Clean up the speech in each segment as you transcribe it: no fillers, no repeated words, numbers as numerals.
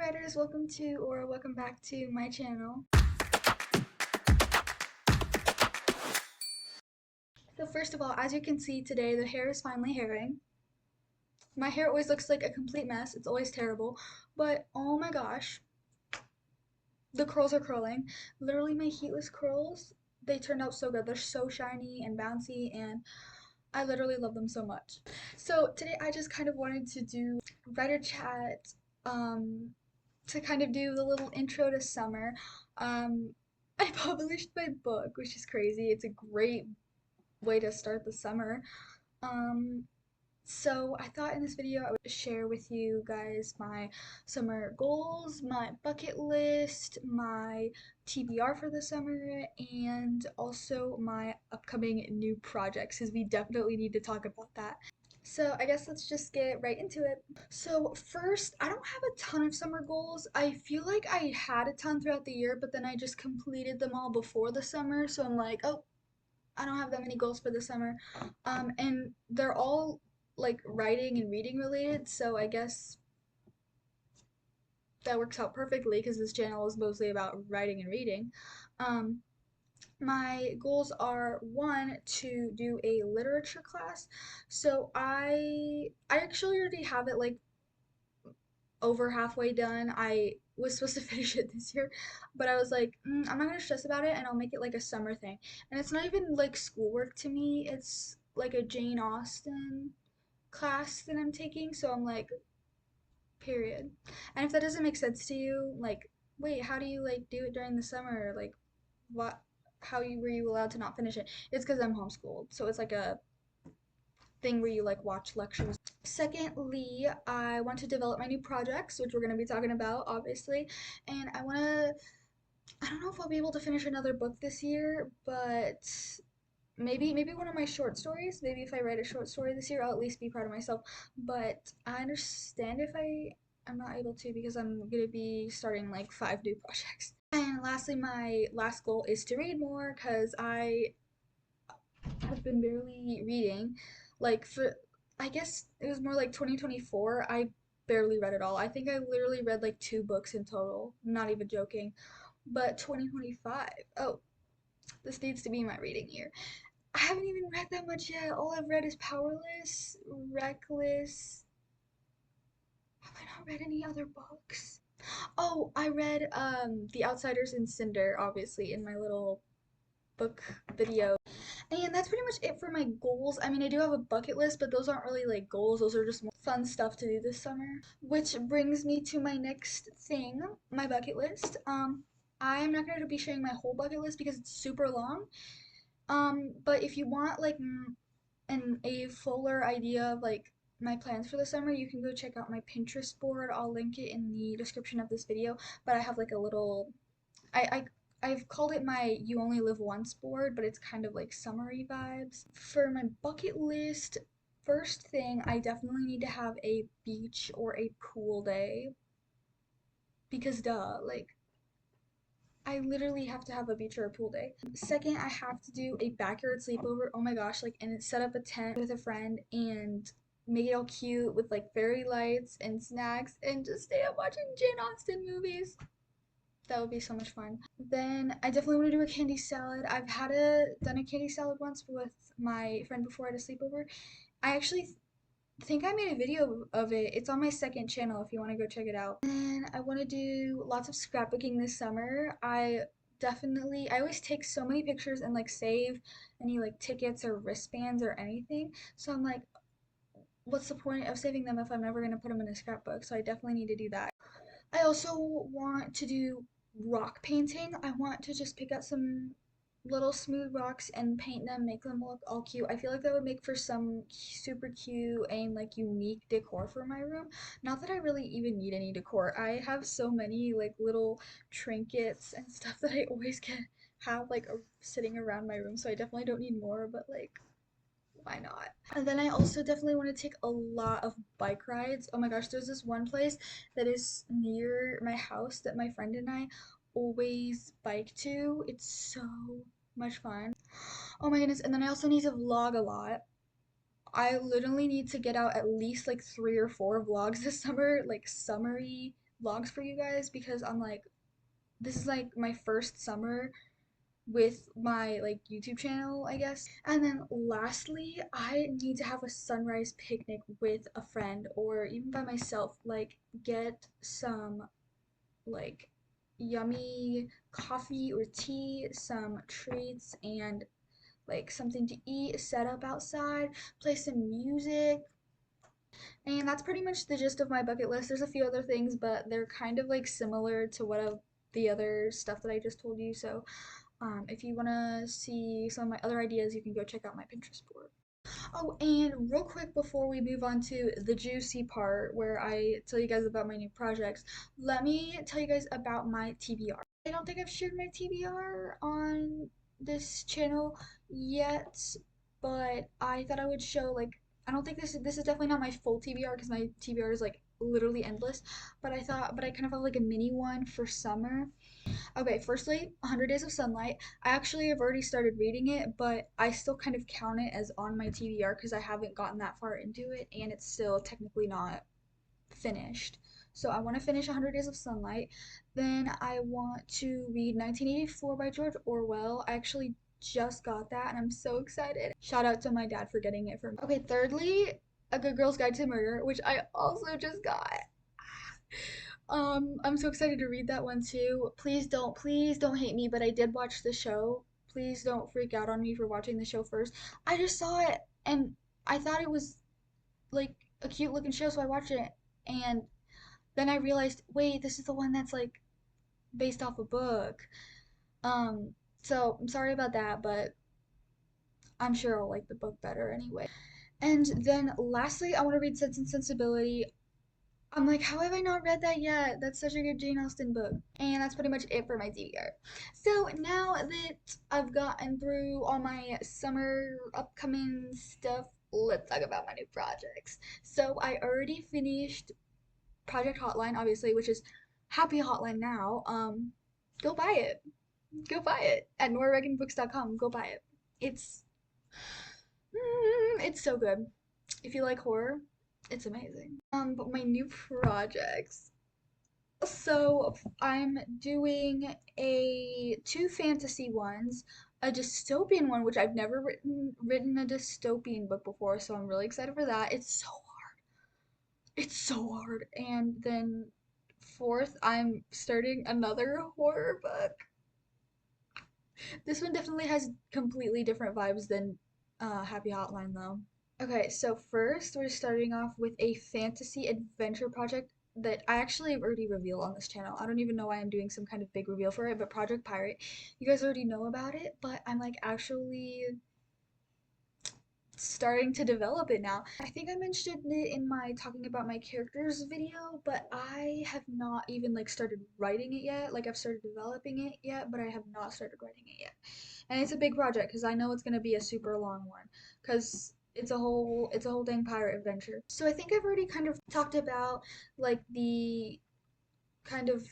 writers, welcome back to my channel. So first of all, as you can see today, the hair is finally hairing. My hair always looks like a complete mess. It's always terrible. But oh my gosh, the curls are curling. Literally my heatless curls, they turned out so good. They're so shiny and bouncy and I literally love them so much. So today I just kind of wanted to do writer chat um to kind of do the little intro to summer. Um, I published my book, which is crazy. It's a great way to start the summer. Um, so I thought in this video I would share with you guys my summer goals, my bucket list, my TBR for the summer, and also my upcoming new projects, because we definitely need to talk about that. So I guess let's just get right into it. So first, I don't have a ton of summer goals. I feel like I had a ton throughout the year, but then I just completed them all before the summer. So I'm like, oh, I don't have that many goals for the summer. And they're all like writing and reading related. So I guess that works out perfectly because this channel is mostly about writing and reading. Um, my goals are one, to do a literature class. So I actually already have it like over halfway done. I was supposed to finish it this year, but I was like, I'm not gonna stress about it and I'll make it like a summer thing. And it's not even like schoolwork to me, it's like a Jane Austen class that I'm taking. So I'm like, period. And if that doesn't make sense to you, like, wait, how do you like do it during the summer? Like, what? How were you allowed to not finish it? It's because I'm homeschooled, so it's like a thing where you like watch lectures. Secondly, I want to develop my new projects, which we're going to be talking about, obviously. And I don't know if I'll be able to finish another book this year, but maybe one of my short stories. Maybe if I write a short story this year, I'll at least be proud of myself. But I understand if I'm not able to because I'm going to be starting like 5 new projects. And lastly, my last goal is to read more because have been barely reading. Like for I guess it was more like 2024, I barely read it all. I think I literally read like 2 books in total. Not even joking. But 2025, oh, this needs to be my reading year. I haven't even read that much yet. All I've read is Powerless, Reckless. Have I not read any other books? Oh, I read The Outsiders and Cinder, obviously, in my little book video. And that's pretty much it for my goals. I mean, I do have a bucket list, but those aren't really like goals. Those are just more fun stuff to do this summer. Which brings me to my next thing, my bucket list. I'm not going to be sharing my whole bucket list because it's super long. But if you want like a fuller idea of like my plans for the summer, you can go check out my Pinterest board. I'll link it in the description of this video. But I have like a little I I've called it my You Only Live Once board, but it's kind of like summary vibes. For my bucket list, first thing, I definitely need to have a beach or a pool day because duh, like I literally have to have a beach or a pool day. Second, I have to do a backyard sleepover. Oh my gosh, like and set up a tent with a friend and make it all cute with like fairy lights and snacks and just stay up watching Jane Austen movies. That would be so much fun. Then I definitely want to do a candy salad. I've done a candy salad once with my friend before at a sleepover. I actually think I made a video of it. It's on my second channel if you want to go check it out. And I want to do lots of scrapbooking this summer. I always take so many pictures and like save any like tickets or wristbands or anything. So I'm like, what's the point of saving them if I'm never going to put them in a scrapbook? So I definitely need to do that. I also want to do rock painting. I want to just pick up some little smooth rocks and paint them, make them look all cute. I feel like that would make for some super cute and like unique decor for my room. Not that I really even need any decor. I have so many like little trinkets and stuff that I always get have like sitting around my room, so I definitely don't need more, but like why not? And then I also definitely want to take a lot of bike rides. Oh my gosh, there's this one place that is near my house that my friend and I always bike to. It's so much fun. Oh my goodness, and then I also need to vlog a lot. I literally need to get out at least like 3 or 4 vlogs this summer, like summery vlogs for you guys because I'm like, this is like my first summer with my like YouTube channel, I guess. And then lastly, I need to have a sunrise picnic with a friend or even by myself. Like get some like yummy coffee or tea, some treats and like something to eat, set up outside, play some music. And that's pretty much the gist of my bucket list. There's a few other things, but they're kind of like similar to the other stuff that I just told you. So if you want to see some of my other ideas, you can go check out my Pinterest board. Oh, and real quick before we move on to the juicy part where I tell you guys about my new projects, let me tell you guys about my TBR. I don't think I've shared my TBR on this channel yet, but I thought I would show like I don't think this is definitely not my full TBR because my TBR is like literally endless, but I kind of have like a mini one for summer. Okay, firstly, 100 Days of Sunlight. I actually have already started reading it, but I still kind of count it as on my TBR because I haven't gotten that far into it and it's still technically not finished. So I want to finish 100 Days of Sunlight. Then I want to read 1984 by George Orwell. I actually just got that and I'm so excited. Shout out to my dad for getting it for me. Okay, thirdly, A Good Girl's Guide to Murder, which I also just got. I'm so excited to read that one too. Please don't hate me, but I did watch the show. Please don't freak out on me for watching the show first. I just saw it and I thought it was like a cute looking show, so I watched it. And then I realized, wait, this is the one that's like based off a book. Um, so I'm sorry about that, but I'm sure I'll like the book better anyway. And then lastly, I want to read Sense and Sensibility. I'm like, how have I not read that yet? That's such a good Jane Austen book. And that's pretty much it for my TBR. So now that I've gotten through all my summer upcoming stuff, let's talk about my new projects. So I already finished Project Hotline, obviously, which is Happy Hotline now. Go buy it. Go buy it at norwegianbooks.com. Go buy it. It's it's so good. If you like horror, it's amazing. But my new projects. So I'm doing two fantasy ones, a dystopian one, which I've never written a dystopian book before, so I'm really excited for that. It's so hard. And then fourth, I'm starting another horror book. This one definitely has completely different vibes than Happy Hotline though. Okay, so first we're starting off with a fantasy adventure project that I actually have already revealed on this channel. I don't even know why I'm doing some kind of big reveal for it, but Project Pirate. You guys already know about it, but I'm like actually starting to develop it now. I think I mentioned it in my talking about my characters video, but I have not even like started writing it yet. Like I've started developing it yet, but I have not started writing it yet. And it's a big project because I know it's gonna be a super long one because it's a whole dang pirate adventure. So I think I've already kind of talked about like the kind of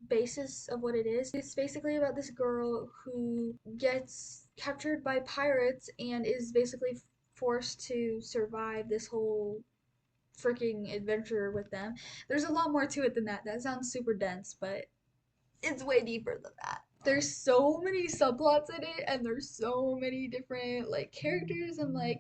basis of what it is. It's basically about this girl who gets captured by pirates and is basically forced to survive this whole freaking adventure with them. There's a lot more to it than that. That sounds super dense, but it's way deeper than that. There's so many subplots in it and there's so many different like characters and like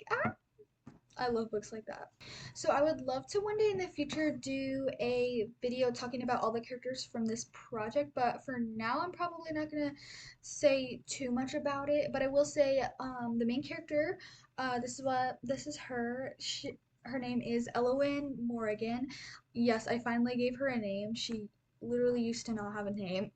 I love books like that. So I would love to one day in the future do a video talking about all the characters from this project, but for now I'm probably not gonna say too much about it. But I will say the main character, this is her. Her name is Elowen Morrigan. Yes, I finally gave her a name. She literally used to not have a name.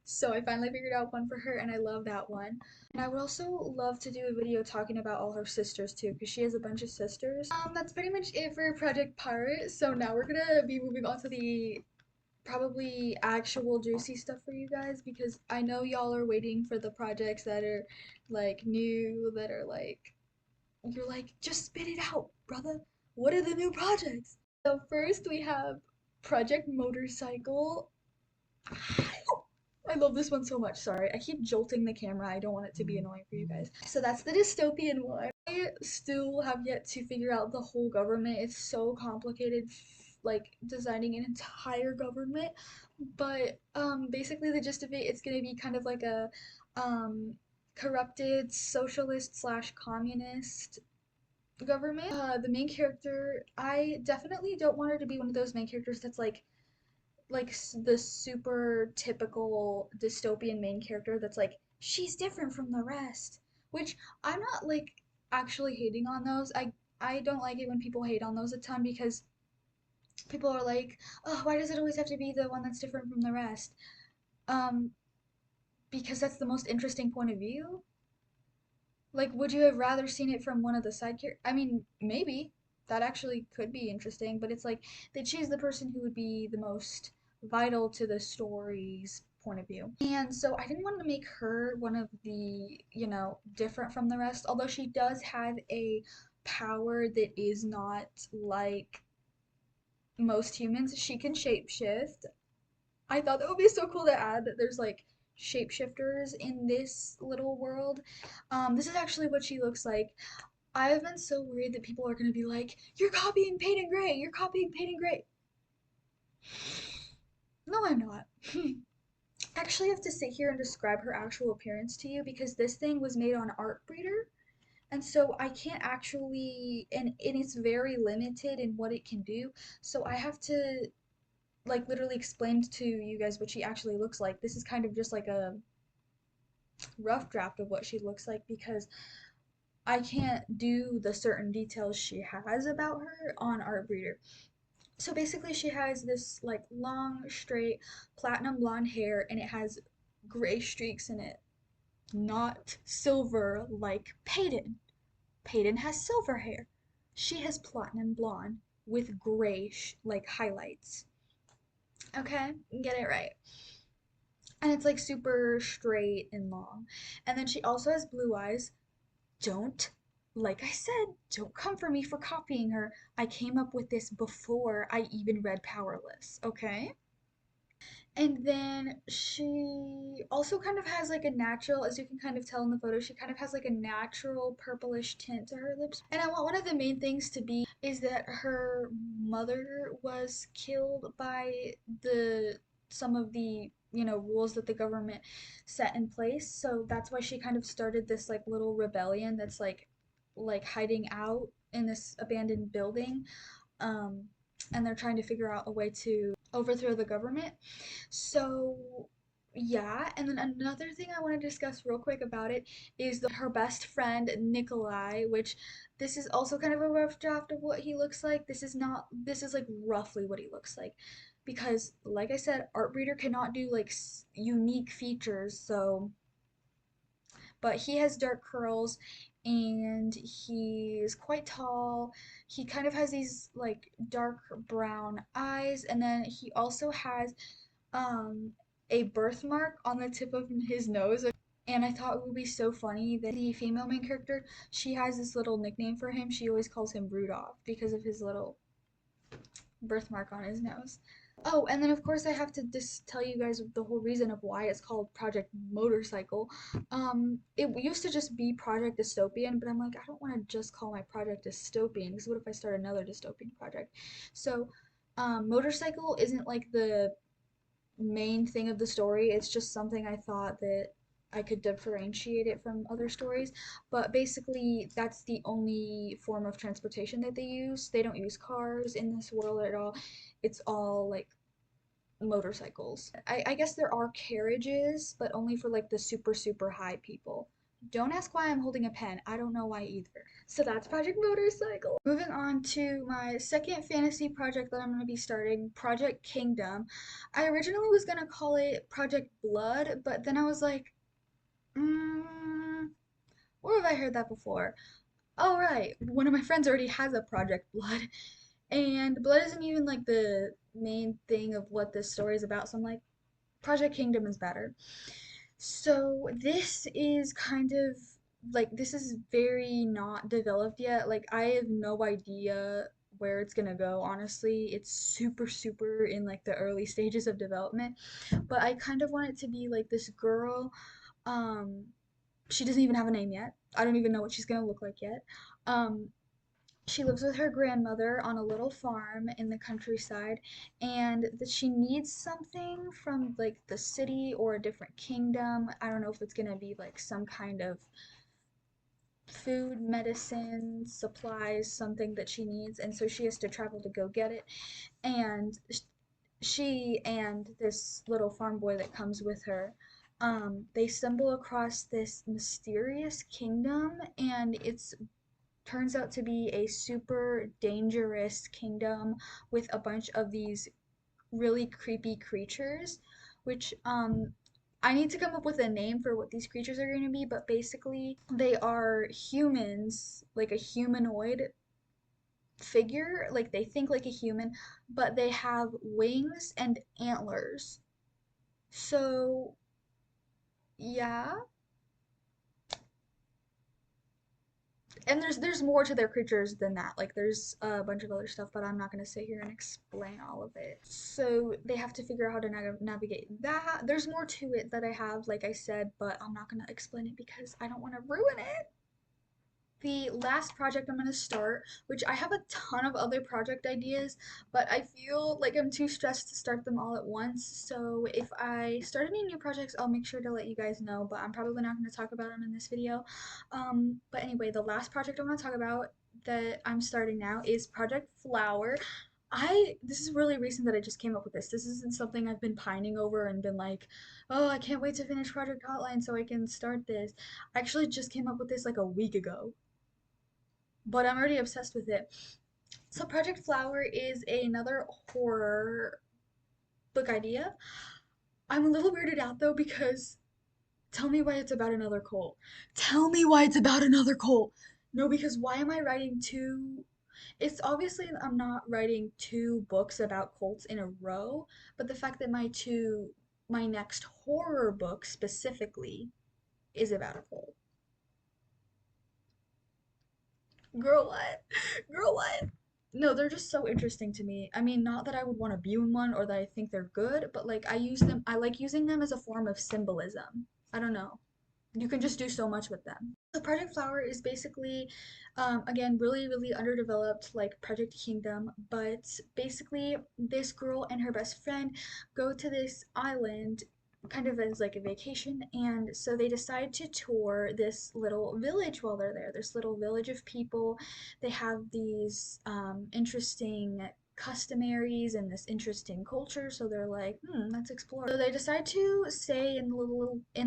So I finally figured out one for her and I love that one. And I would also love to do a video talking about all her sisters too, because she has a bunch of sisters. That's pretty much it for Project Pirate. So now we're gonna be moving on to the probably actual juicy stuff for you guys because I know y'all are waiting for the projects that are like new, that are like you're like, just spit it out, brother. What are the new projects? So first we have Project Motorcycle. I love this one so much. Sorry, I keep jolting the camera. I don't want it to be annoying for you guys. So that's the dystopian one. I still have yet to figure out the whole government. It's so complicated. like designing an entire government. But basically the gist of it, it's gonna be kind of like a um corrupted socialist slash communist government. The main character, I definitely don't want her to be one of those main characters that's the super typical dystopian main character that's like she's different from the rest, which I'm not like actually hating on those. I don't like it when people hate on those a ton because people are like, "Oh, why does it always have to be the one that's different from the rest?" Um because that's the most interesting point of view. Like, would you have rather seen it from one of the side characters? I mean, maybe that actually could be interesting, but it's like they choose the person who would be the most vital to the story's point of view. And so I didn't want to make her one of the, different from the rest, although she does have a power that is not like most humans. She can shapeshift. I thought that would be so cool to add that there's like shapeshifters in this little world. This is actually what she looks like. I've been so worried that people are gonna be like, "You're copying Peyton Gray. You're copying Peyton Gray." No, I'm not. Actually, I have to sit here and describe her actual appearance to you because this thing was made on Artbreeder, and so I can't actually, and it's very limited in what it can do. So I have to like literally explain to you guys what she actually looks like. This is kind of just like a rough draft of what she looks like because I can't do the certain details she has about her on Artbreeder. So basically, she has this like long, straight, platinum blonde hair, and it has gray streaks in it, not silver like Peyton. Peyton has silver hair. She has platinum blonde with gray like highlights. Okay, get it right. And it's like super straight and long. And then she also has blue eyes. Don't, like I said, don't come for me for copying her. I came up with this before I even read Powerless, okay? And then she also kind of has like a natural, as you can kind of tell in the photo, she kind of has like a natural purplish tint to her lips. And I want one of the main things to be is that her mother was killed by the some of the, rules that the government set in place. So that's why she kind of started this like little rebellion that's like hiding out in this abandoned building. Um and they're trying to figure out a way to overthrow the government. So, yeah, and then another thing I want to discuss real quick about it is her best friend Nikolai, which this is also kind of a rough draft of what he looks like. This is not, this is like roughly what he looks like. Because, like I said, Artbreeder cannot do like unique features, so but he has dark curls and he's quite tall. He kind of has these like dark brown eyes, and then he also has um a birthmark on the tip of his nose. And I thought it would be so funny that the female main character, she has this little nickname for him. She always calls him Rudolph because of his little birthmark on his nose. Oh, and then of course I have to just tell you guys the whole reason of why it's called Project Motorcycle. It used to just be Project Dystopian, but I'm like, I don't want to just call my project dystopian because what if I start another dystopian project? So, Motorcycle isn't like the main thing of the story. It's just something I thought that I could differentiate it from other stories. But basically, that's the only form of transportation that they use. They don't use cars in this world at all. It's all like motorcycles. I guess there are carriages, but only for like the super, super high people. Don't ask why I'm holding a pen. I don't know why either. So that's Project Motorcycle. Moving on to my second fantasy project that I'm going to be starting, Project Kingdom. I originally was going to call it Project Blood, but then I was like, mm, where have I heard that before? Oh, right. One of my friends already has a Project Blood. And blood isn't even like the main thing of what this story is about. So I'm like, Project Kingdom is better. So this is kind of like this is very not developed yet. Like I have no idea where it's gonna go, honestly. It's super, super in like the early stages of development. But I kind of want it to be like this girl. Um, she doesn't even have a name yet. I don't even know what she's gonna look like yet. Um, she lives with her grandmother on a little farm in the countryside, and that she needs something from like the city or a different kingdom. I don't know if it's gonna be like some kind of food, medicine, supplies, something that she needs, and so she has to travel to go get it. And she and this little farm boy that comes with her, they stumble across this mysterious kingdom, and it's turns out to be a super dangerous kingdom with a bunch of these really creepy creatures, which I need to come up with a name for what these creatures are going to be, but basically they are humans, like a humanoid figure, like they think like a human, but they have wings and antlers. So, yeah. And there's more to their creatures than that. Like there's a bunch of other stuff, but I'm not gonna sit here and explain all of it. So they have to figure out how to navigate that. There's more to it that I have, like I said, but I'm not gonna explain it because I don't want to ruin it. The last project I'm going to start, which I have a ton of other project ideas, but I feel like I'm too stressed to start them all at once. So if I start any new projects, I'll make sure to let you guys know, but I'm probably not going to talk about them in this video. But anyway, the last project I want to talk about that I'm starting now is Project Flower. This is really recent that I just came up with this. This isn't something I've been pining over and been like, oh, I can't wait to finish Project Hotline so I can start this. I actually just came up with this like a week ago, but I'm already obsessed with it. So Project Flower is another horror book idea. I'm a little weirded out though because tell me why it's about another cult. Tell me why it's about another cult. No, because why am I writing two? It's obviously I'm not writing two books about cults in a row, but the fact that my next horror book specifically is about a cult. Girl, what? Girl, what? No, they're just so interesting to me. I mean, not that I would want to be in one or that I think they're good, but like I like using them as a form of symbolism. I don't know. You can just do so much with them. So Project Flower is basically, again, really, really underdeveloped, like Project Kingdom, but basically this girl and her best friend go to this island kind of as like a vacation, and so they decide to tour this little village while they're there, this little village of people. They have these interesting customaries and this interesting culture, so they're like, let's explore. So they decide to stay in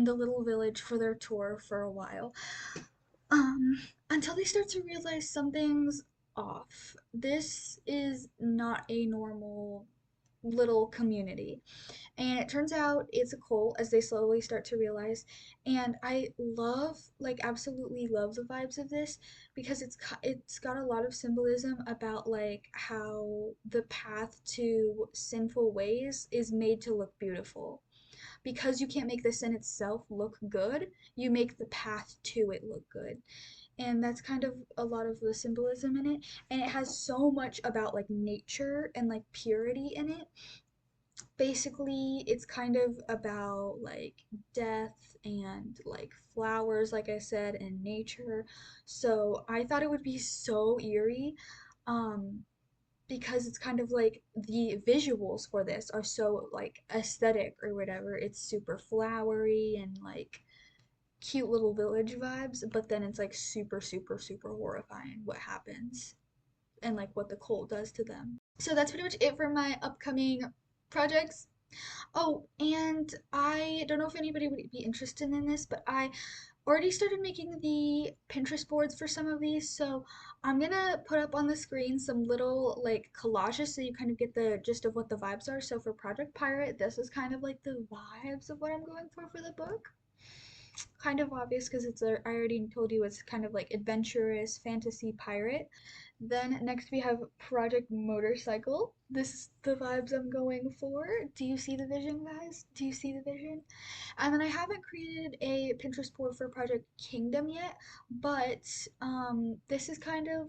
the little village for their tour for a while, um until they start to realize something's off. This is not a normal little community, and it turns out it's a cult as they slowly start to realize. And I love, like absolutely love the vibes of this because it's got a lot of symbolism about like how the path to sinful ways is made to look beautiful. Because you can't make the sin itself look good, you make the path to it look good. And that's kind of a lot of the symbolism in it, and it has so much about like nature and like purity in it. Basically it's kind of about like death and like flowers, like I said, and nature. So I thought it would be so eerie, um because it's kind of like the visuals for this are so like aesthetic or whatever. It's super flowery and like cute little village vibes, but then it's like super super super horrifying what happens and like what the cult does to them. So that's pretty much it for my upcoming projects. Oh, and I don't know if anybody would be interested in this, but I already started making the Pinterest boards for some of these, so I'm gonna put up on the screen some little like collages so you kind of get the gist of what the vibes are. So for Project Pirate, this is kind of like the vibes of what I'm going for the book. Kind of obvious because I already told you it's kind of like adventurous fantasy pirate. Then next we have Project Motorcycle. This is the vibes I'm going for. Do you see the vision, guys? Do you see the vision? And then I haven't created a Pinterest board for Project Kingdom yet, but this is kind of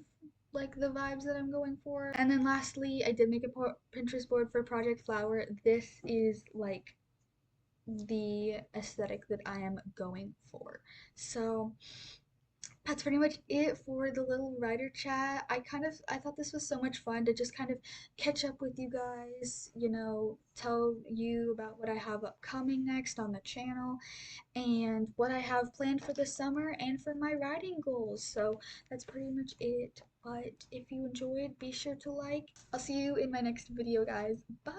like the vibes that I'm going for. And then lastly, I did make a Pinterest board for Project Flower. This is like the aesthetic that I am going for. So that's pretty much it for the little writer chat. I thought this was so much fun to just kind of catch up with you guys, tell you about what I have upcoming next on the channel and what I have planned for the summer and for my writing goals. So that's pretty much it. But if you enjoyed, be sure to like. I'll see you in my next video, guys. Bye.